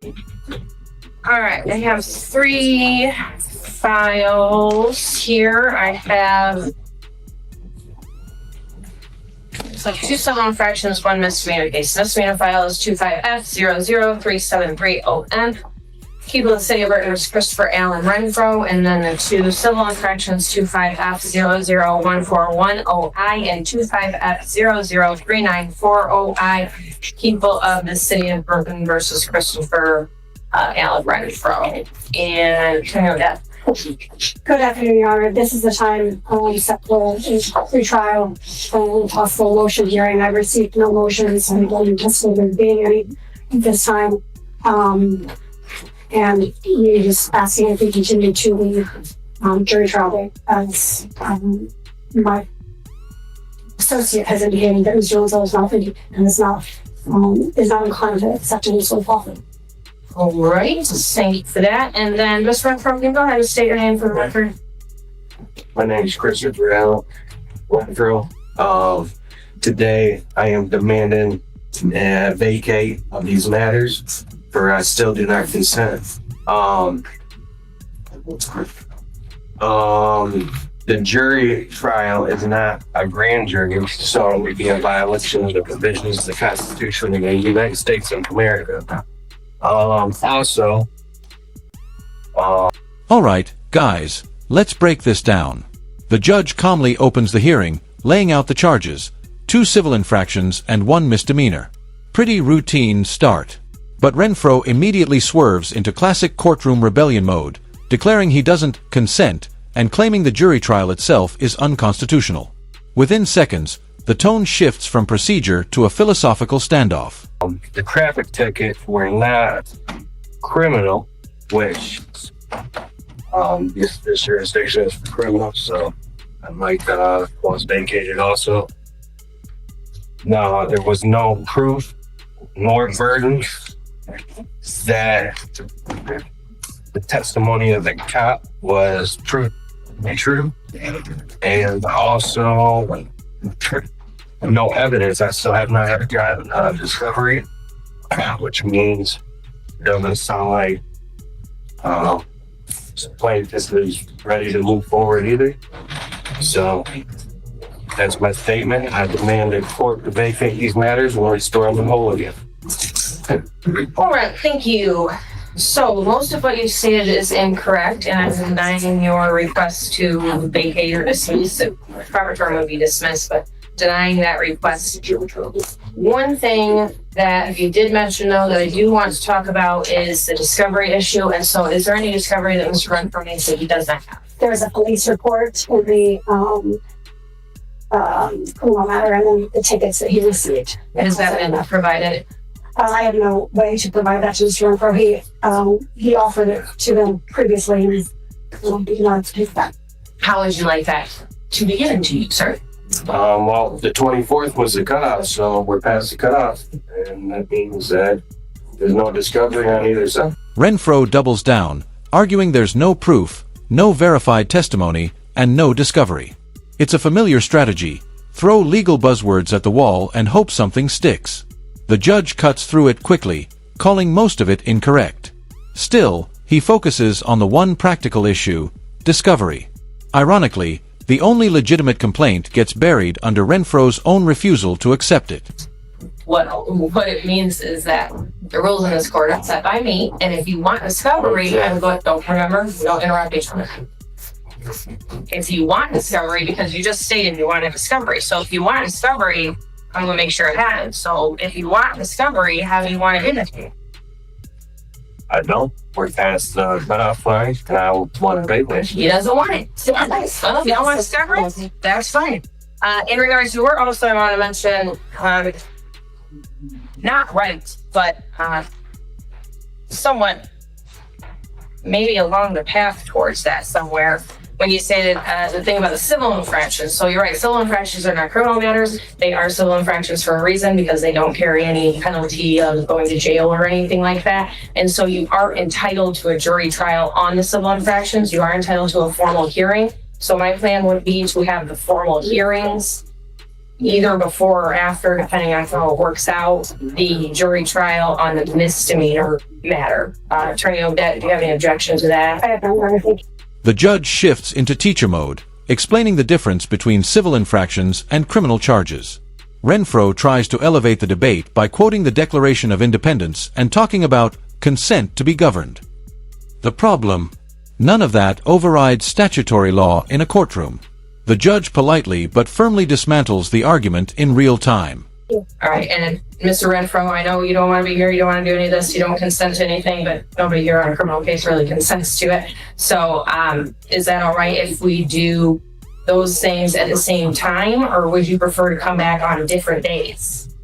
All right, I have 3 files here. I have so 2 civil infractions, 1 misdemeanor case. Misdemeanor file is 25F00373ON. People in the city of Burton was Christopher Allen Renfro, and then the 2 civil infractions, 25F00141OI and 25F00394OI. People of the city of Burton versus Christopher Allen Renfro. And can I know that? Good afternoon, Your Honor. This is the time set for pre-trial possible motion hearing. I received no motions. I don't anticipate there being any at this time. And we're just asking if we continue to the jury trial date, as my associate has indicated that Mr. Jones is not and is not inclined to accept any sort of offer. All right, thank you for that. And then Ms. Renfro, you can go ahead and state your name for the record. My name is Christopher Allen Renfro. Today I am demanding a vacate of these matters, for I still do not consent. The jury trial is not a grand jury, so it would be a violation of the provisions of the Constitution of the United States of America. All right, guys, let's break this down. The judge calmly opens the hearing, laying out the charges, 2 civil infractions and 1 misdemeanor. Pretty routine start. But Renfro immediately swerves into classic courtroom rebellion mode, declaring he doesn't consent and claiming the jury trial itself is unconstitutional. Within seconds, the tone shifts from procedure to a philosophical standoff. The traffic tickets were not criminal, which this jurisdiction is for criminal, so I might was vacated also. No, there was no proof nor burden that the testimony of the cop was true, and also no evidence. I still have not gotten discovery, which means it doesn't sound like plaintiff is ready to move forward either. So that's my statement. I demand that court to vacate these matters and restore them whole again. All right, thank you. So most of what you stated is incorrect, and I'm denying your request to vacate or dismiss. The proper term would be dismissed, but denying that request. One thing that you did mention, though, that I do want to talk about is the discovery issue. And so is there any discovery that Mr. Renfro needs that he does not have? There's a police report in the criminal matter, and then the tickets that he received. Has that been provided? I have no way to provide that to Mr. Renfro. He offered it to them previously, and did not take that. How would you like that to be given to you, sir? Well, the 24th was the cutoff, so we're past the cutoff, and that means that there's no discovery on either side. Renfro doubles down, arguing there's no proof, no verified testimony, and no discovery. It's a familiar strategy. Throw legal buzzwords at the wall and hope something sticks. The judge cuts through it quickly, calling most of it incorrect. Still, he focuses on the one practical issue, discovery. Ironically, the only legitimate complaint gets buried under Renfro's own refusal to accept it. What it means is that the rules in this court are set by me, and if you want discovery, don't interrupt each other. If you want discovery, because you just stated you wanted discovery, so if you want discovery, I'm going to make sure it happens. So if you want discovery, how do you want it in it? I don't. We're past the cutoff line, and I want to pay this. He doesn't want it. Well, if you don't want discovery, that's fine. In regards to work, also I want to mention, not right, but somewhat maybe along the path towards that somewhere. When you say that the thing about the civil infractions, so you're right, civil infractions are not criminal matters. They are civil infractions for a reason, because they don't carry any penalty of going to jail or anything like that. And so you are entitled to a jury trial on the civil infractions. You are entitled to a formal hearing. So my plan would be to have the formal hearings either before or after, depending on how it works out, the jury trial on the misdemeanor matter. Attorney Odette, do you have any objection to that? I have no other thing. The judge shifts into teacher mode, explaining the difference between civil infractions and criminal charges. Renfro tries to elevate the debate by quoting the Declaration of Independence and talking about consent to be governed. The problem? None of that overrides statutory law in a courtroom. The judge politely but firmly dismantles the argument in real time. All right, and Mr. Renfro, I know you don't want to be here, you don't want to do any of this, you don't consent to anything, but nobody here on a criminal case really consents to it. So, is that all right if we do those things at the same time, or would you prefer to come back on different days?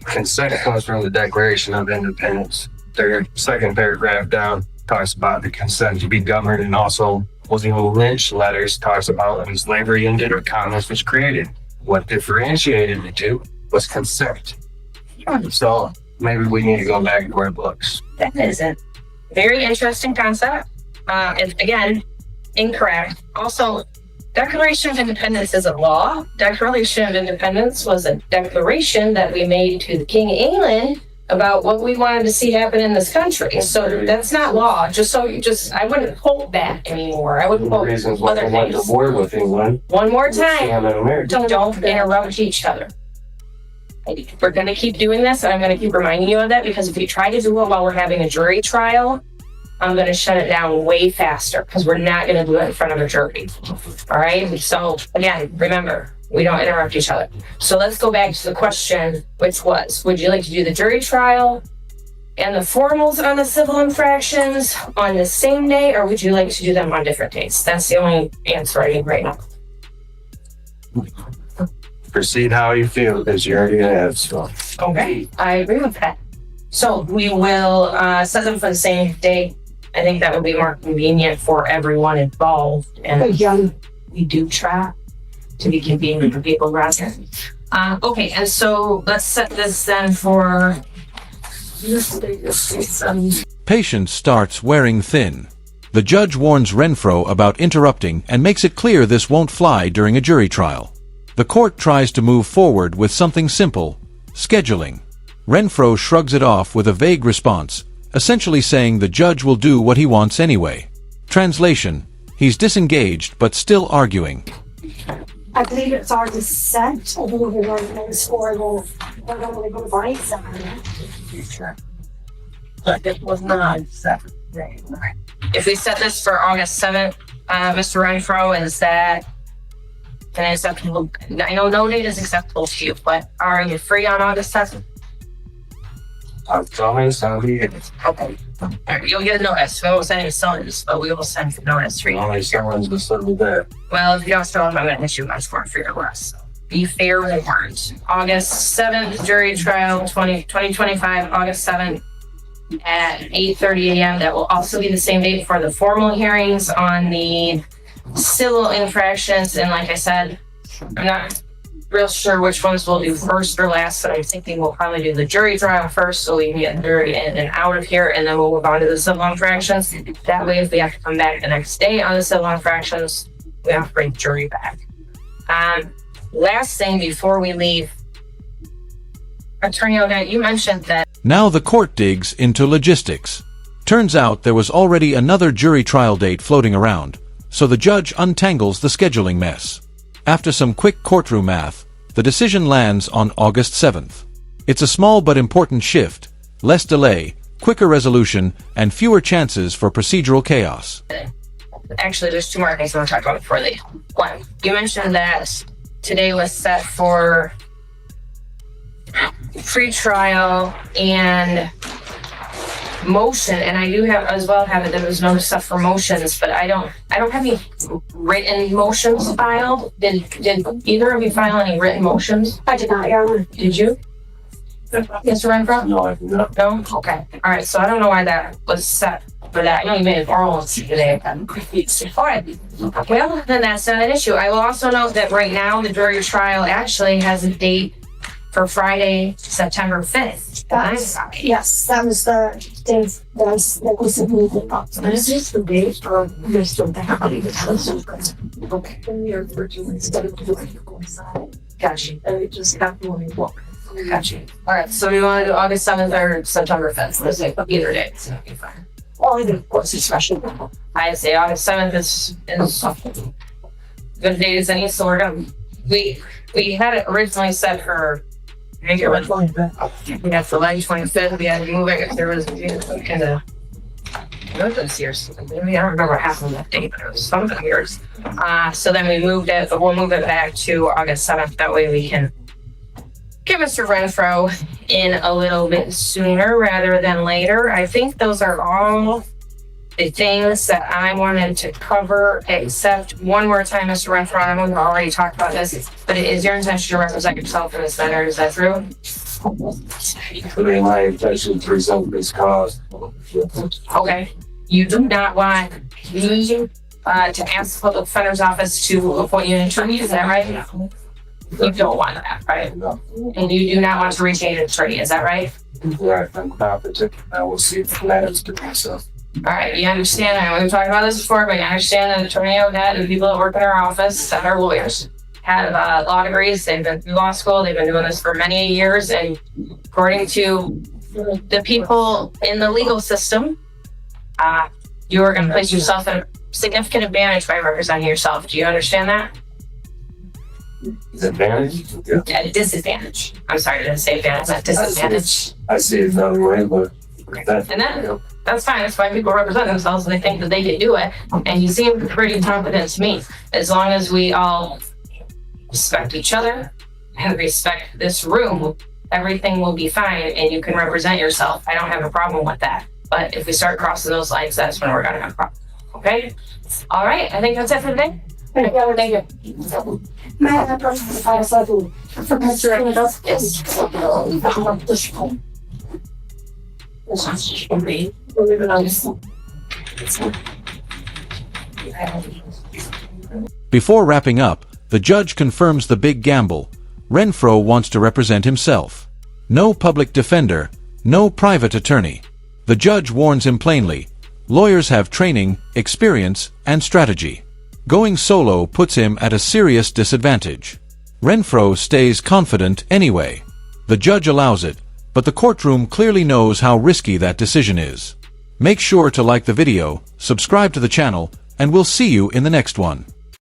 Consent comes from the Declaration of Independence. Their second paragraph down talks about the consent to be governed, and also William Lynch letters talks about when slavery ended or commerce was created. What differentiated the two was consent. So maybe we need to go back to our books. That is a very interesting concept. And again, incorrect. Also, Declaration of Independence is a law. Declaration of Independence was a declaration that we made to the King of England about what we wanted to see happen in this country. So that's not law. I wouldn't quote that anymore. I would quote Reasons why other they went to things. war with England. One more time. And America. Don't interrupt each other. We're going to keep doing this, and I'm going to keep reminding you of that, because if you try to do it while we're having a jury trial, I'm going to shut it down way faster, because we're not going to do it in front of a jury. All right? So, again, remember, we don't interrupt each other. So let's go back to the question, which was, would you like to do the jury trial and the formals on the civil infractions on the same day, or would you like to do them on different days? That's the only answer I need right now. Proceed how you feel, because you already have. So. Okay, I agree with that. So we will set them for the same day. I think that would be more convenient for everyone involved, and Young. we do try to be convenient for people around here. Okay, and so let's set this then for. Patience starts wearing thin. The judge warns Renfro about interrupting and makes it clear this won't fly during a jury trial. The court tries to move forward with something simple: scheduling. Renfro shrugs it off with a vague response, essentially saying the judge will do what he wants anyway. Translation: he's disengaged but still arguing. I believe it's already set. I believe we're going to score we're going to go by something. But it was not set. If we set this for August 7th, Mr. Renfro, is that an acceptable? I know no date is acceptable to you, but are you free on August 7th? I'll be it. Okay. All right, you'll get a notice. We won't send any summons, but we will send a notice for you. Only someone's just sitting there. Well, if you don't show up, I'm going to issue a score for your arrest. So be fair warned. August 7th, jury trial, 2025, August 7th at 8:30 a.m. That will also be the same date for the formal hearings on the civil infractions. And like I said, I'm not real sure which ones we'll do first or last, but I'm thinking we'll probably do the jury trial first so we can get the jury in and out of here, and then we'll move on to the civil infractions. That way, if we have to come back the next day on the civil infractions, we have to bring the jury back. Last thing before we leave, Attorney Odette, you mentioned that. Now the court digs into logistics. Turns out there was already another jury trial date floating around, so the judge untangles the scheduling mess. After some quick courtroom math, the decision lands on August 7th. It's a small but important shift: less delay, quicker resolution, and fewer chances for procedural chaos. Actually, there's two more things I want to talk about before they. One, you mentioned that today was set for pre-trial and motion, and I do have as well have it. There was no stuff for motions, but I don't have any written motions filed. Did either of you file any written motions? I did not, Your Honor. Did you, Mr. Renfro? No, I've not. No? Okay. All right. So I don't know why that was set for that. I know you made an oral today. All right. Well, then that's not an issue. I will also note that right now the jury trial actually has a date for Friday, September 5th. Yes, that was the date that was submitted. This is the date for Mr. Vacate Case. Okay. And we are virtually instead of doing it coincide. Gotcha. And it just got more book. Gotcha. All right. So we want to do August 7th or September 5th. Let's say either day. So it'll be fine. Well, I think, of course, especially. I say August 7th is good days any, so we're gonna we had it originally set for we had July 25th. We had to move it if there was kind of this year's. Maybe I don't remember what happened that day, but it was something years. So then we moved it, but we'll move it back to August 7th. That way we can get Mr. Renfro in a little bit sooner rather than later. I think those are all the things that I wanted to cover, except one more time, Mr. Renfro. I know we've already talked about this, but it is your intention to represent yourself in this matter. Is that true? My intention to present this cause. Okay. You do not want me to ask the public defender's office to appoint you an attorney. Is that right? You don't want that, right? No. And you do not want to retain an attorney. Is that right? Right, I'm competent. I will see if it matters to myself. All right, you understand, I know we've talked about this before, but you understand that Attorney Odette and people that work in our office that are lawyers have law degrees, they've been through law school, they've been doing this for many years, and according to the people in the legal system, you are going to place yourself at a significant advantage by representing yourself. Do you understand that? Advantage? Yeah. At a disadvantage. I'm sorry, I didn't say advantage, at disadvantage. I see it another way, but That's fine. That's why people represent themselves and they think that they can do it. And you seem pretty confident to me. As long as we all respect each other and respect this room, everything will be fine and you can represent yourself. I don't have a problem with that. But if we start crossing those lines, that's when we're going to have a problem. Okay? All right. I think that's it for today. Thank you. May I approach the file cycle for Mr. Renfro? Yes. Before wrapping up, the judge confirms the big gamble. Renfro wants to represent himself. No public defender, no private attorney. The judge warns him plainly. Lawyers have training, experience, and strategy. Going solo puts him at a serious disadvantage. Renfro stays confident anyway. The judge allows it, but the courtroom clearly knows how risky that decision is. Make sure to like the video, subscribe to the channel, and we'll see you in the next one.